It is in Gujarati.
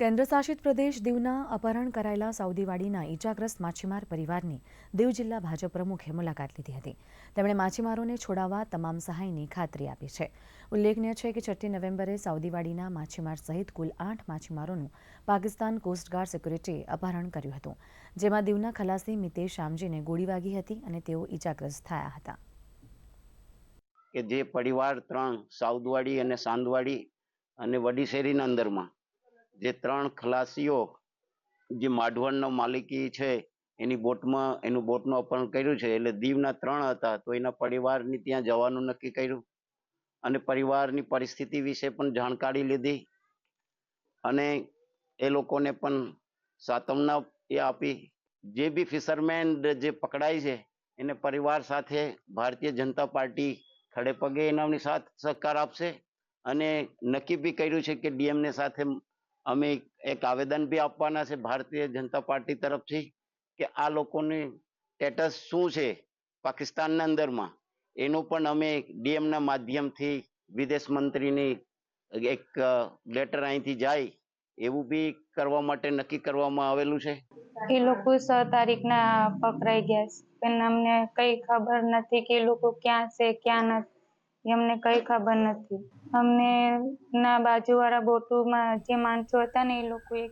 કેન્દ્ર શાસિત પ્રદેશ દીવના અપહરણ કરાયેલા સાઉદીવાડીના ઈજાગ્રસ્ત માછીમાર પરિવારની દીવ જિલ્લા ભાજપ પ્રમુખે મુલાકાત લીધી હતી. તેમણે માછીમારોને છોડાવવા તમામ સહાયની ખાતરી આપી છે. ઉલ્લેખનીય છે કે 6 નવેમ્બરે સાઉદીવાડીના માછીમાર સહિત કુલ 8 માછીમારોનું પાકિસ્તાન કોસ્ટગાર્ડ સિક્યુરિટીએ અપહરણ કર્યું હતું, જેમાં દીવના ખલાસી મિતેશ શામજીને ગોળી વાગી હતી અને તેઓ ઈજાગ્રસ્ત થયા હતા. કે જે પરિવાર 3 સાઉદવાડી અને સાંદવાડી અને વડીશેરીના અંદરમાં જે 3 ખલાસીઓ જે માઢવણનો માલિકી છે એની બોટનું અપહરણ કર્યું છે. એટલે દીવના 3 હતા, તો એના પરિવારની ત્યાં જવાનું નક્કી કર્યું અને પરિવારની પરિસ્થિતિ વિશે પણ જાણકારી લીધી અને એ લોકોને પણ સાંત્વના આપી. જે બી ફિશરમેન જે પકડાય છે એને પરિવાર સાથે ભારતીય જનતા પાર્ટી ખડે પગે એનાની સાથ સહકાર આપશે અને નક્કી બી કર્યું છે કે ડીએમને સાથે અમે એક આવેદન બી આપવાના છે ભારતીય જનતા પાર્ટી તરફથી કે આ લોકોની સ્ટેટસ શું છે પાકિસ્તાનના અંદરમાં, એનું પણ અમે ડીએમના માધ્યમથી વિદેશ મંત્રીની એક લેટર અહીંથી જાય એવું બી કરવા માટે નક્કી કરવામાં આવેલું છે. એ લોકો 6 તારીખના પકડાઈ ગયા છે પણ અમને કઈ ખબર નથી કે એ લોકો ક્યાં છે ક્યાં નથી, અમને કઈ ખબર નથી. અમને ના બાજુવાળા બોટોમાં જે માણસો હતા ને એ લોકોએ